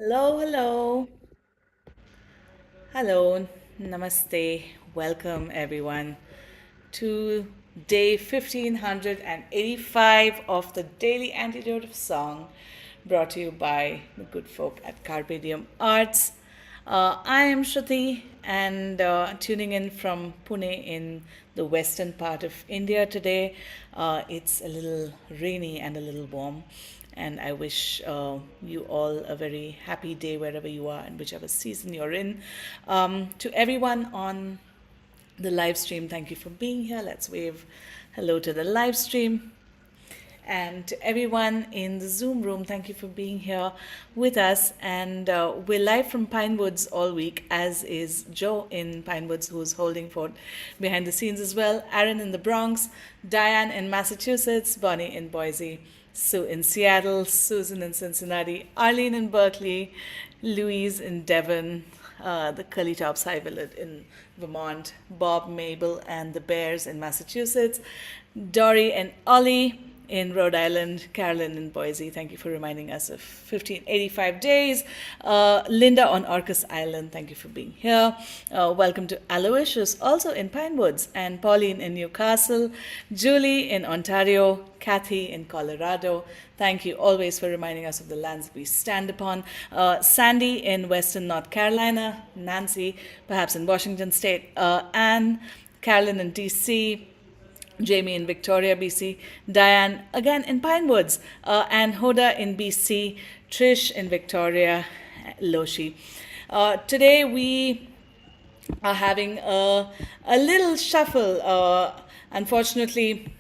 Hello, hello, hello, namaste. Welcome everyone to day 1585 of the Daily Antidote of Song, brought to you by the good folk at Carpe Diem Arts. I am Shruti and tuning in from Pune in the western part of India today. It's a little rainy and a little warm, and I wish you all a very happy day wherever you are and whichever season you're in. To everyone on the live stream, thank you for being here. Let's wave hello to the live stream. And to everyone in the Zoom room, thank you for being here with us. And we're live from Pinewoods all week, as is Joe in Pinewoods, who's holding fort behind the scenes as well. Aaron in the Bronx, Diane in Massachusetts, Bonnie in Boise, Sue in Seattle, Susan in Cincinnati, Arlene in Berkeley, Louise in Devon, the Curly Tops High Village in Vermont, Bob, Mabel, and the Bears in Massachusetts, Dory and Ollie in Rhode Island, Carolyn in Boise. Thank you for reminding us of 1585 days. Linda on Orcas Island, thank you for being here. Welcome to Aloysius, also in Pinewoods, and Pauline in Newcastle, Julie in Ontario, Kathy in Colorado. Thank you always for reminding us of the lands that we stand upon. Sandy in Western North Carolina, Nancy, perhaps in Washington State, Anne, Carolyn in DC, Jamie in Victoria, BC, Diane again in Pinewoods, and Hoda in BC, Trish in Victoria, Loshi. Today we are having a little shuffle. Unfortunately,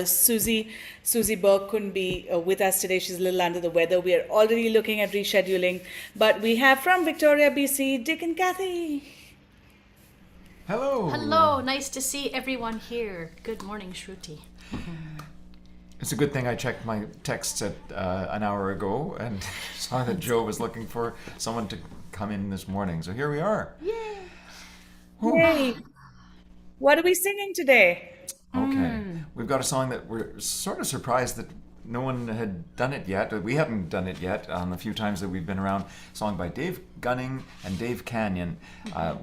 Susie Burke couldn't be with us today. She's a little under the weather. We are already looking at rescheduling, but we have from Victoria, BC, Dick and Kathy. Hello. Hello, nice to see everyone here. Good morning, Shruti. It's a good thing I checked my texts at an hour ago and saw that Joe was looking for someone to come in this morning. So here we are. Yay! Yay! What are we singing today? Okay. We've got a song that we're sort of surprised that no one had done it yet. We haven't done it yet on the few times that we've been around. A song by Dave Gunning and Dave Canyon.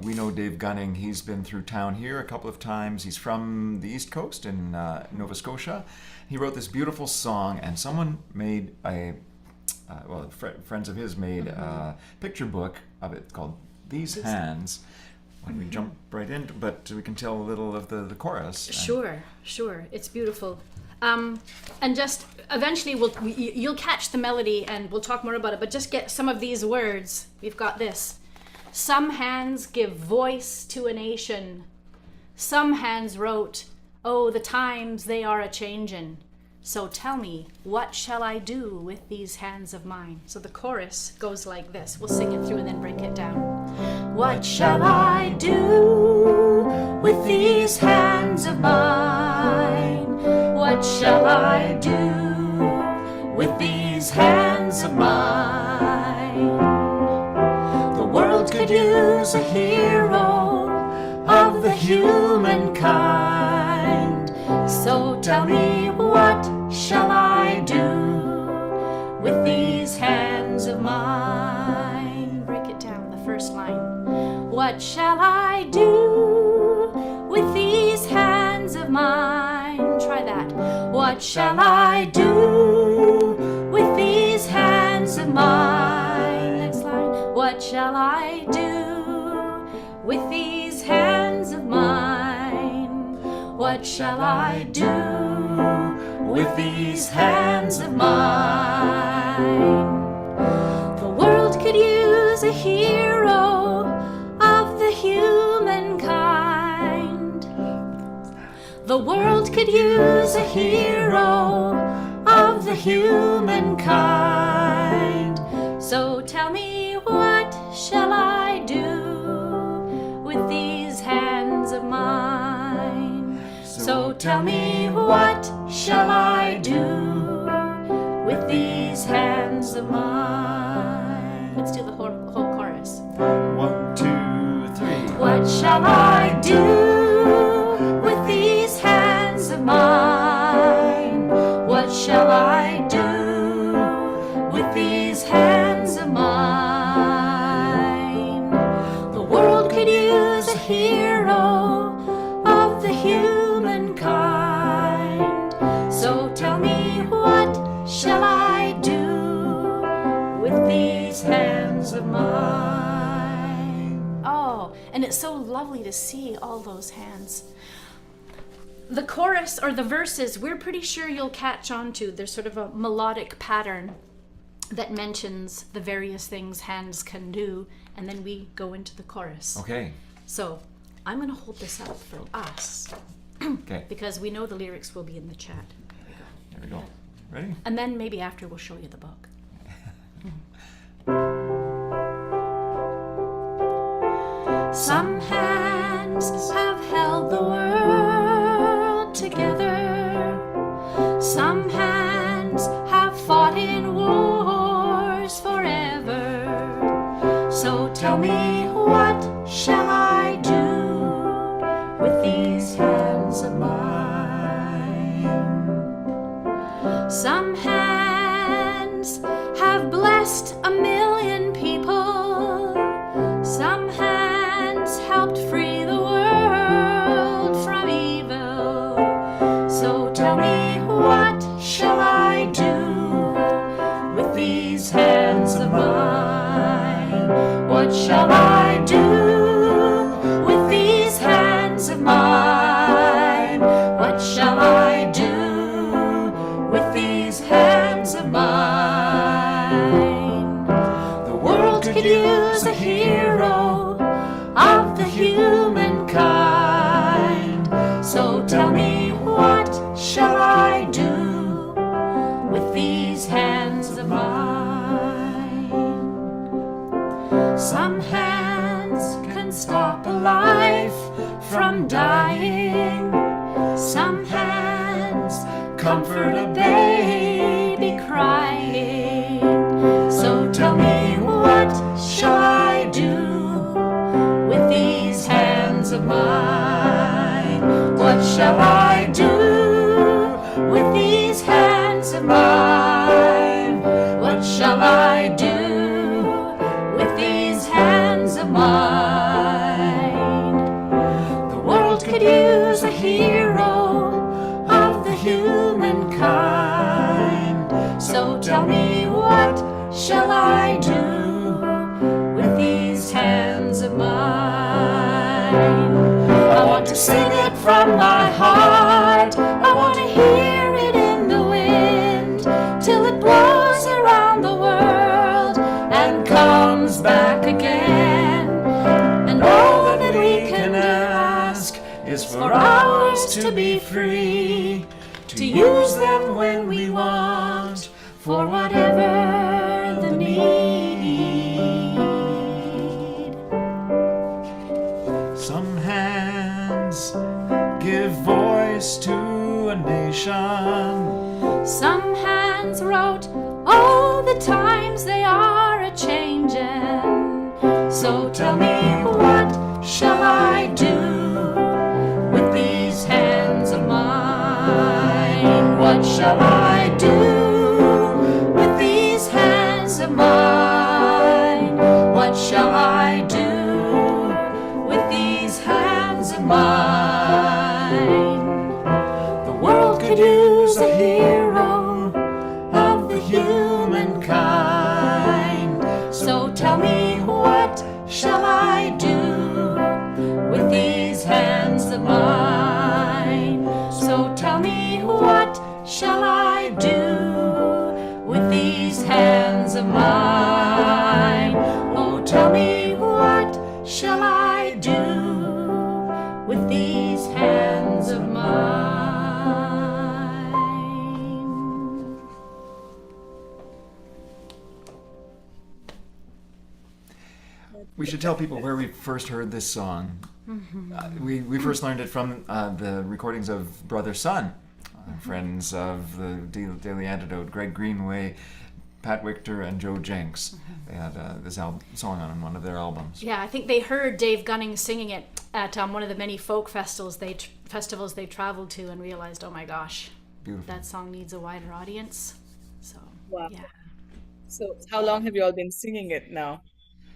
We know Dave Gunning. He's been through town here a couple of times. He's from the East Coast in Nova Scotia. He wrote this beautiful song, and someone made friends of his made a picture book of it called These Hands. Why don't we jump right in, but we can tell a little of the chorus. Sure. It's beautiful. And just eventually you'll catch the melody and we'll talk more about it, but just get some of these words. We've got this. Some hands give voice to a nation. Some hands wrote, oh, the times they are a-changin'. So tell me, what shall I do with these hands of mine? So the chorus goes like this. We'll sing it through and then break it down. What shall I do with these hands of mine? What shall I do with these hands of mine? The world could use a hero of the humankind. So tell me, what shall I do with these hands of mine? Break it down, the first line. What shall I do with these hands of mine? Try that. What shall I do with these hands of mine? Next line. What shall I do with these hands of mine? What shall I do with these hands of mine? The world could use a hero of the humankind. The world could use a hero of the humankind. So tell me, what shall I do with these hands of mine? So tell me, what shall I do with these hands of mine? Let's do the whole chorus. 1, 2, 3. What shall I do with these hands of mine? What shall I do with these hands of mine? use a hero of the humankind. So tell me, what shall I do with these hands of mine? Oh, and it's so lovely to see all those hands. The chorus or the verses, we're pretty sure you'll catch on to. There's sort of a melodic pattern that mentions the various things hands can do, and then we go into the chorus. Okay. So I'm going to hold this up for us Okay. because we know the lyrics will be in the chat. There we go. Ready? And then maybe after we'll show you the book. Some hands have held the world together. Some hands have fought in wars forever. So tell me, what shall I do with these hands of mine? Some hands have blessed a million people. Some hands helped free the world from evil. So tell me, what shall I do with these hands of mine? What shall I do with these hands of mine? What shall I do with these hands of mine? The world could use a hero of the humankind. So tell me, what shall I do with these hands of mine? Some hands can stop a life from dying. Some hands comfort a baby crying. So tell me, what shall I do with these hands of mine? What shall I do with these hands of mine? What shall I do with these hands of mine? The world could use a hero of the humankind. So tell me, what shall I do with these hands of mine? I want to sing it from my heart. I want to hear it in the wind till it blows around the world and comes back again. And all that we can ask is for ours to be free, to use them when we want, for whatever the need. Some hands give voice to a nation. Some hands wrote, oh, the times they are a-changin'. So tell me, what shall I do with these hands of mine? What shall I do with these hands of mine? What shall I do with these hands of mine? The world could use a hero of the humankind. So tell me, what shall I do with these hands of mine? So tell me, what shall I do with these hands of mine? Oh, tell me, what shall I do with these hands of mine? We should tell people where we first heard this song. We first learned it from the recordings of Brother Sun, friends of the Daily Antidote, Greg Greenway, Pat Wichter, and Joe Jenks. They had this song on one of their albums. Yeah, I think they heard Dave Gunning singing it at one of the many folk festivals they traveled to, and realized, oh my gosh, Beautiful. that song needs a wider audience. So, Wow. yeah. So how long have you all been singing it now?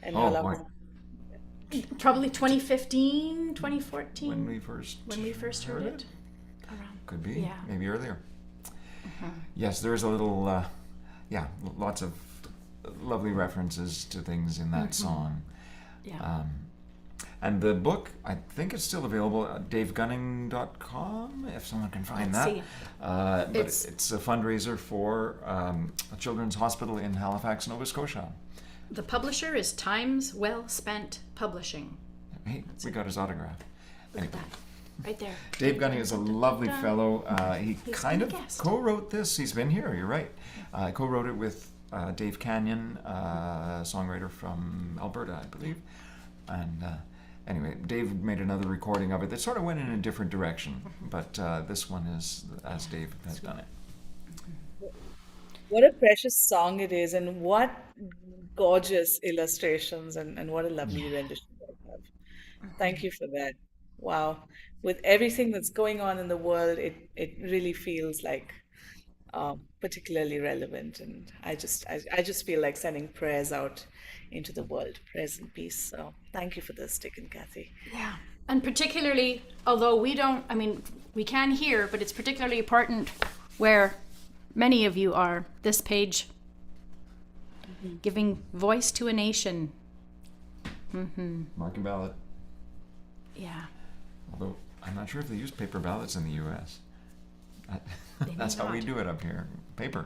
And how Oh, long boy. has Probably 2015, 2014. When we first heard it. Around. Could be, Yeah. maybe earlier. Yes, there's a little, lots of lovely references to things in that song. Yeah. And the book, I think it's still available at davegunning.com, if someone can find Let's that. see. But it's a fundraiser for a children's hospital in Halifax, Nova Scotia. The publisher is Times Well Spent Publishing. Hey, we got his autograph. Look at that. Right there. Dave Gunning is a lovely fellow. He He's kind been of a guest. co-wrote this. He's been here, you're right. Co-wrote it with Dave Canyon, a songwriter from Alberta, I believe. And anyway, Dave made another recording of it that sort of went in a different direction. But this one is as Dave has done it. What a precious song it is, and what gorgeous illustrations, and what a lovely rendition you have. Thank you for that. Wow. With everything that's going on in the world, it really feels like particularly relevant, and I just feel like sending prayers out into the world, prayers and peace. So thank you for this, Dick and Kathy. Yeah. And particularly, although we can hear, but it's particularly important where many of you are, this page, giving voice to a nation. Marking ballot. Yeah. Although I'm not sure if they use paper ballots in the U.S. They That's may how we not. do it up here. Paper.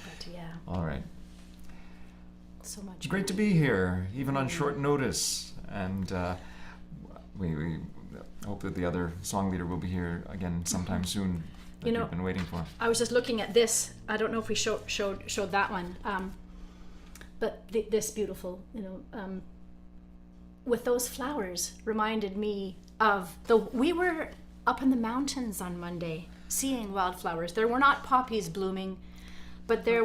But yeah, All right. so much. It's great to be here, even on short notice. And we hope that the other song leader will be here again sometime soon. That You know, we've been waiting for. I was just looking at this. I don't know if we showed that one, but this beautiful, with those flowers reminded me of we were up in the mountains on Monday seeing wildflowers. There were not poppies blooming, but there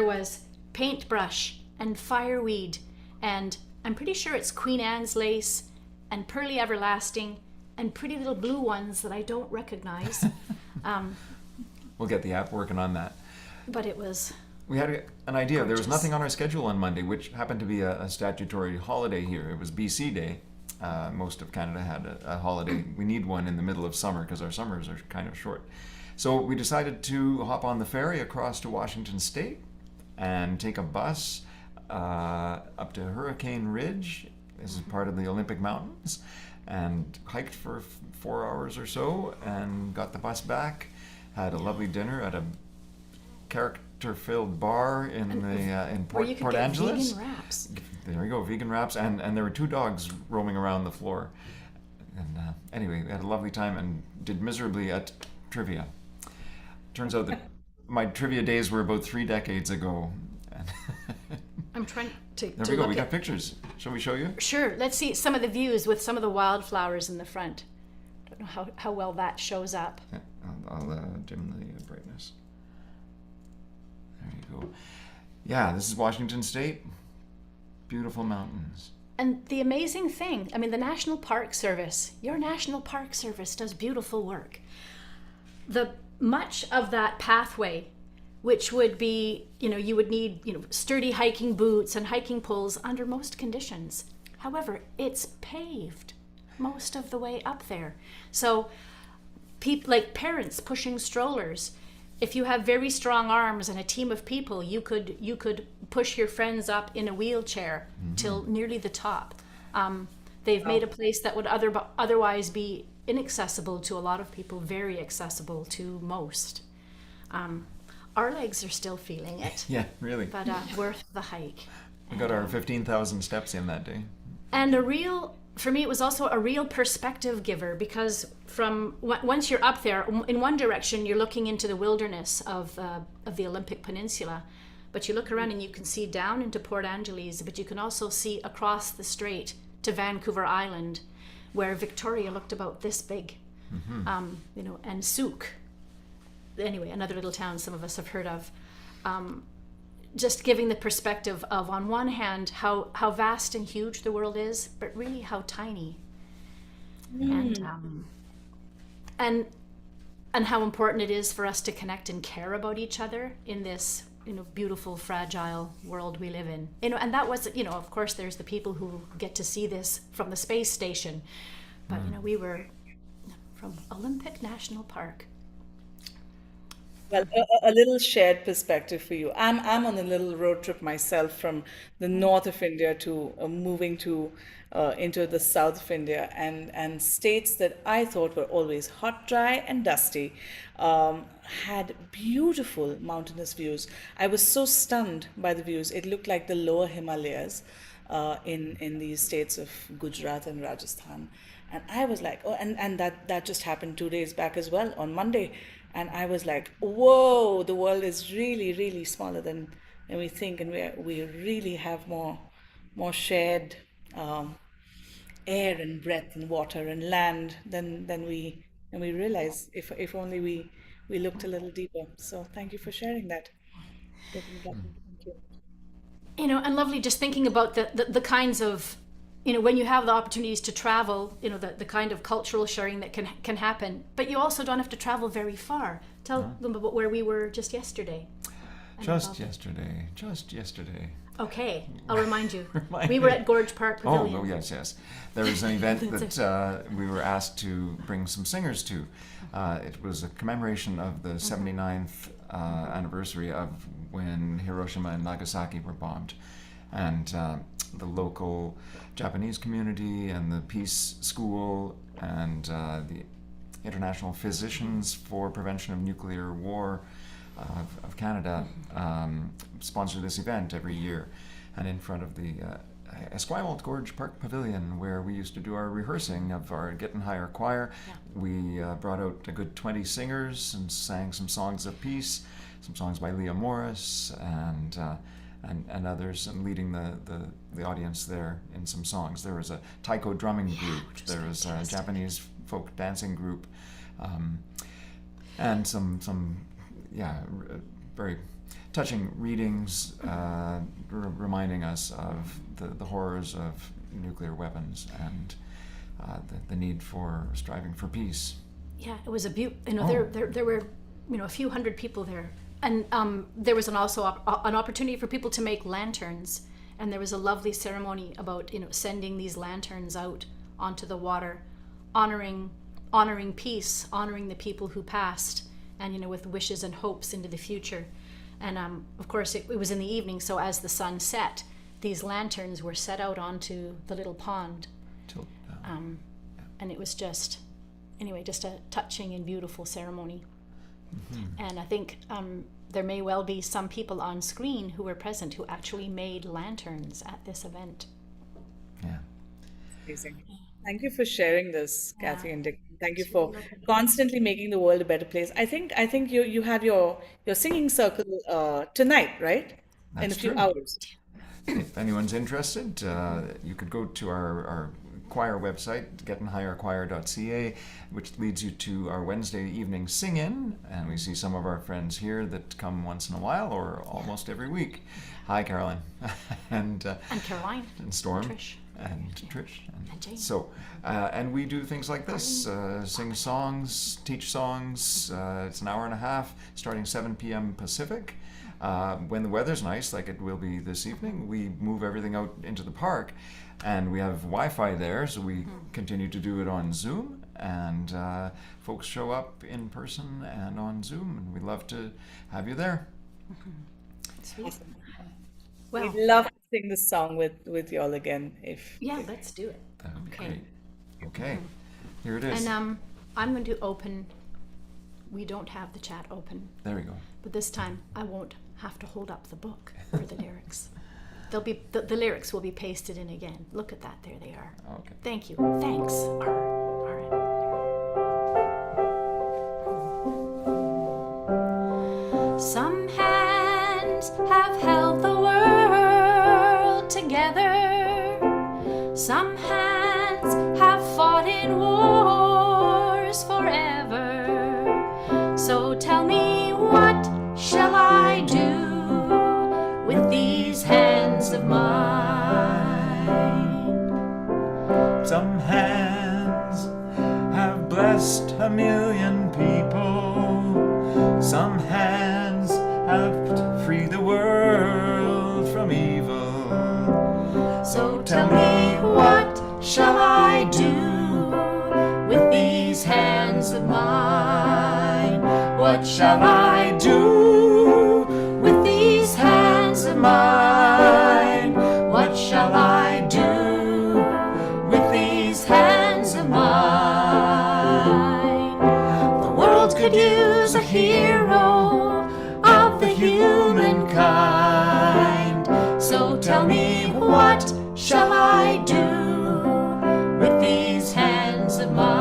was paintbrush and fireweed, and I'm pretty sure it's Queen Anne's lace and pearly everlasting and pretty little blue ones that I don't recognize. We'll get the app working on that. But it was We had an idea. There was gorgeous. nothing on our schedule on Monday, which happened to be a statutory holiday here. It was BC Day. Most of Canada had a holiday. We need one in the middle of summer because our summers are kind of short. So we decided to hop on the ferry across to Washington State and take a bus up to Hurricane Ridge. This is part of the Olympic Mountains, and hiked for 4 hours or so and got the bus back. Had a lovely dinner at a character-filled bar in where you could Port get Angeles. vegan wraps. There you go, vegan wraps, and there were 2 dogs roaming around the floor. And anyway, we had a lovely time and did miserably at trivia. Turns out that my trivia days were about 3 decades ago. I'm trying to There to we go, look we got at. pictures. Shall we show you? Sure, let's see some of the views with some of the wildflowers in the front. Don't know how well that shows up. Yeah, I'll dim the brightness. There you go. Yeah, this is Washington State. Beautiful mountains. And the amazing thing, I mean, the National Park Service, your National Park Service does beautiful work. Much of that pathway, which would be, you would need, sturdy hiking boots and hiking poles under most conditions. However, it's paved most of the way up there. So like parents pushing strollers, if you have very strong arms and a team of people, you could push your friends up in a wheelchair till nearly the top. They've made a place that would otherwise be inaccessible to a lot of people, very accessible to most. Our legs are still feeling it, Yeah, really. but worth the hike. We got our 15,000 steps in that day. And for me, it was also a real perspective giver, because once you're up there, in one direction, you're looking into the wilderness of the Olympic Peninsula, but you look around and you can see down into Port Angeles, but you can also see across the strait to Vancouver Island, where Victoria looked about this big, and Souk, anyway, another little town some of us have heard of. Just giving the perspective of, on one hand, how vast and huge the world is, but really how tiny, and how important it is for us to connect and care about each other in this beautiful, fragile world we live in. And that was, of course, there's the people who get to see this from the space station, but we were from Olympic National Park. Well, a little shared perspective for you. I'm on a little road trip myself from the north of India to moving to into the south of India, and states that I thought were always hot, dry, and dusty had beautiful mountainous views. I was so stunned by the views. It looked like the lower Himalayas in these states of Gujarat and Rajasthan. And I was like, oh, and that just happened 2 days back as well on Monday. And I was like, whoa, the world is really, really smaller than we think, and we really have more shared air and breath and water and land than we realize. If only we looked a little deeper. So thank you for sharing that. Thank you. And lovely just thinking about the kinds of, when you have the opportunities to travel, the kind of cultural sharing that can happen, but you also don't have to travel very far. Tell them about where we were just yesterday. Just yesterday. Okay, I'll remind you. We were at Gorge Park Pavilion. Oh, yes. There was an event that we were asked to bring some singers to. It was a commemoration of the 79th anniversary of when Hiroshima and Nagasaki were bombed. And the local Japanese community and the Peace School and the International Physicians for Prevention of Nuclear War of Canada sponsor this event every year. And in front of the Esquimalt Gorge Park Pavilion, where we used to do our rehearsing of our Getting Higher choir, we brought out a good 20 singers and sang some songs of peace, some songs by Leah Morris and others, and leading the audience there in some songs. There was a taiko drumming group, there was a Japanese folk dancing group, and some very touching readings reminding us of the horrors of nuclear weapons and the need for striving for peace. Yeah, it was there were a few hundred people there. And there was also an opportunity for people to make lanterns, and there was a lovely ceremony about sending these lanterns out onto the water, honoring peace, honoring the people who passed, and with wishes and hopes into the future. And of course it was in the evening, so as the sun set, these lanterns were set out onto the little pond, and it was just a touching and beautiful ceremony. Mm-hmm. And I think there may well be some people on screen who were present who actually made lanterns at this event. Yeah. Amazing. Thank you for sharing this, Kathy and Dick. Thank you for constantly making the world a better place. I think you have your singing circle tonight, right? In That's a few true. hours. If anyone's interested, you could go to our choir website, gettinghigherchoir.ca, which leads you to our Wednesday evening sing-in, and we see some of our friends here that come once in a while or almost every week. Hi, Caroline. and Caroline. And Storm. And Trish. And Trish. And Jane. So, and we do things like this, sing songs, teach songs. It's an hour and a half, starting 7 p.m. Pacific. When the weather's nice, like it will be this evening, we move everything out into the park, and we have Wi-Fi there, so we continue to do it on Zoom, and folks show up in person and on Zoom, and we'd love to have you there. Sweet. Awesome. Well, We'd love to sing this song with y'all again if let's do it. That would be Okay. great. Okay, here it is. And I'm going to open. We don't have the chat open, There we go. but this time I won't have to hold up the book for the lyrics. They'll be the lyrics will be pasted in again. Look at that. There they are. Okay. Thank you. Thanks. Some hands have held the world together. Some hands have fought in wars forever. So tell me, what shall I do with these hands of mine? Some hands have blessed a million people. Some hands have freed the world from evil. So tell me, what shall I do with these hands of mine? What shall I do with these hands of mine? What shall I do with these hands of mine? The world could use a hero of the humankind. So tell me, what shall I do with these hands of mine?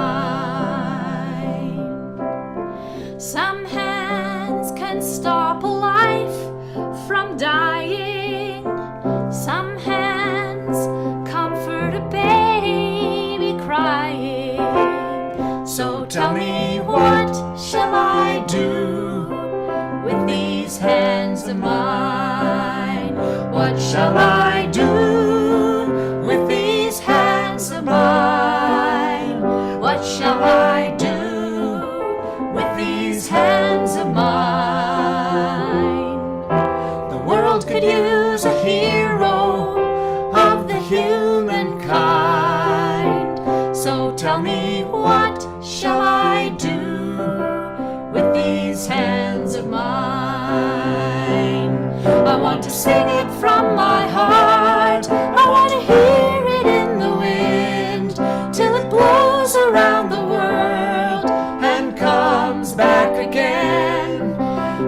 Some hands can stop a life from dying. Some hands comfort a baby crying. So tell me, what shall I do with these hands of mine? What shall I do with these hands of mine? What shall I do with these hands of mine? The world could use a hero of the humankind. So tell me, what shall I do with these hands of mine? I want to sing it from my heart. I want to hear it in the wind till it blows around the world and comes back again.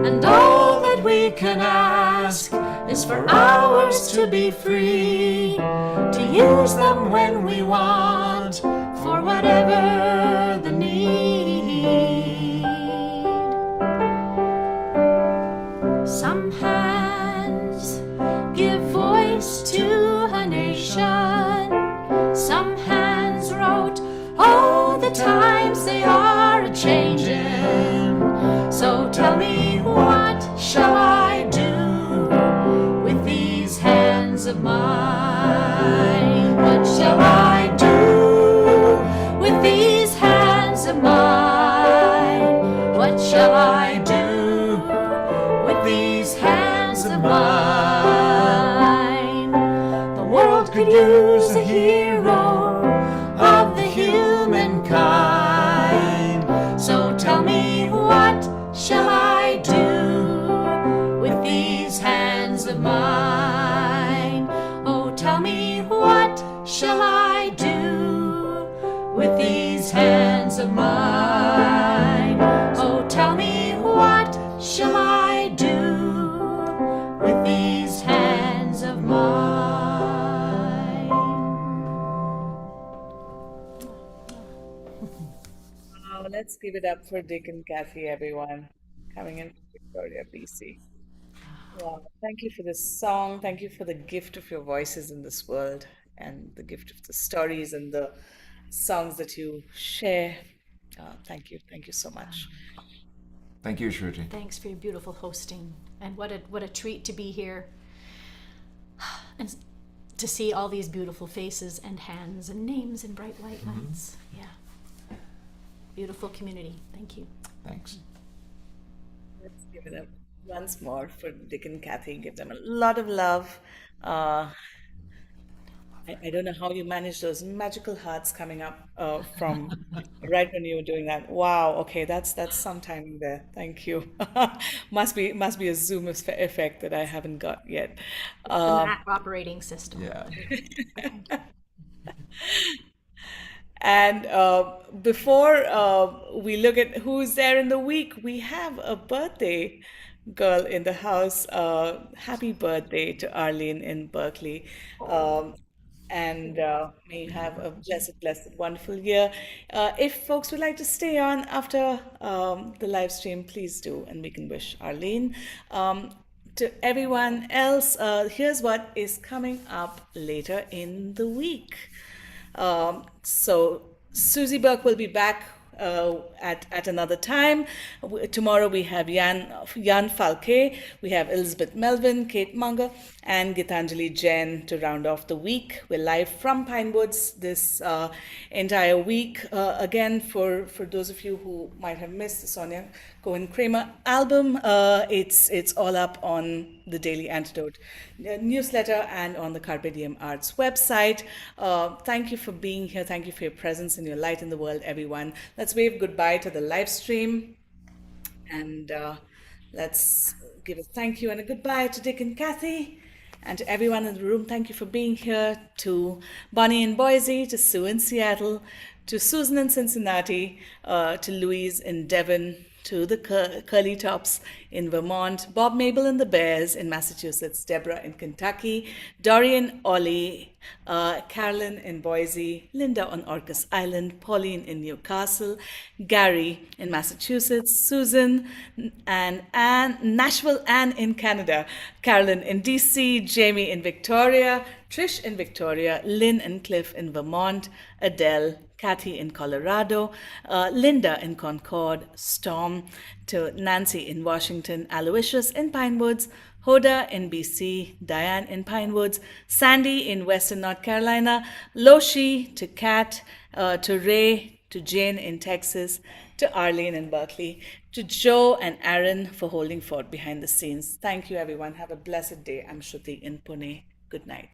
And all that we can ask is for hours to be free, to use them when we want, for whatever the need. Some hands give voice to a nation. Some hands wrote, oh, the times they are a-changin'. So tell me, what shall I do with these hands of mine? What shall I do with these hands of mine? What shall I do with these hands of mine? The world could use a hero of the humankind. So tell me, what shall I do with these hands of mine? Oh, tell me, what shall I do with these hands of mine? Oh, tell me, what shall I do with these hands of mine? Let's give it up for Dick and Kathy, everyone, coming in from Victoria, BC. Wow, thank you for this song. Thank you for the gift of your voices in this world and the gift of the stories and the songs that you share. Thank you. Thank you so much. Thank you, Shruti. Thanks for your beautiful hosting, and what a treat to be here and to see all these beautiful faces and hands and names and bright white lights. Yeah, beautiful community. Thank you. Thanks. Let's give it up once more for Dick and Kathy. Give them a lot of love. Uh, I don't know how you manage those magical hearts coming up from right when you were doing that. Wow. Okay, that's some timing there. Thank you. Must be a Zoom effect that I haven't got yet. The Mac operating system. Yeah. And before we look at who's there in the week, we have a birthday girl in the house. Happy birthday to Arlene in Berkeley. And may you have a blessed, blessed, wonderful year. If folks would like to stay on after the live stream, please do, and we can wish Arlene. To everyone else, here's what is coming up later in the week. So Susie Burke will be back at another time. Tomorrow we have Jan Falke, we have Elizabeth Melvin, Kate Munger, and Gitanjali Jain to round off the week. We're live from Pine Woods this entire week. Again, for those of you who might have missed the Sonia Cohen Kramer album, it's all up on the Daily Antidote newsletter and on the Carpe Diem Arts website. Thank you for being here. Thank you for your presence and your light in the world, everyone. Let's wave goodbye to the live stream. And let's give a thank you and a goodbye to Dick and Kathy. And to everyone in the room, thank you for being here. To Bonnie in Boise, to Sue in Seattle, to Susan in Cincinnati, to Louise in Devon, to the Curly Tops in Vermont, Bob Mabel and the Bears in Massachusetts, Deborah in Kentucky, Dorian Ollie, Carolyn in Boise, Linda on Orcas Island, Pauline in Newcastle, Gary in Massachusetts, Susan and Anne, Nashville Anne in Canada, Carolyn in DC, Jamie in Victoria, Trish in Victoria, Lynn and Cliff in Vermont, Adele, Kathy in Colorado, Linda in Concord, Storm, to Nancy in Washington, Aloysius in Pine Woods, Hoda in BC, Diane in Pine Woods, Sandy in Western North Carolina, Loshi, to Kat, to Ray, to Jane in Texas, to Arlene in Berkeley, to Joe and Aaron for holding fort behind the scenes. Thank you, everyone. Have a blessed day. I'm Shruti in Pune. Good night.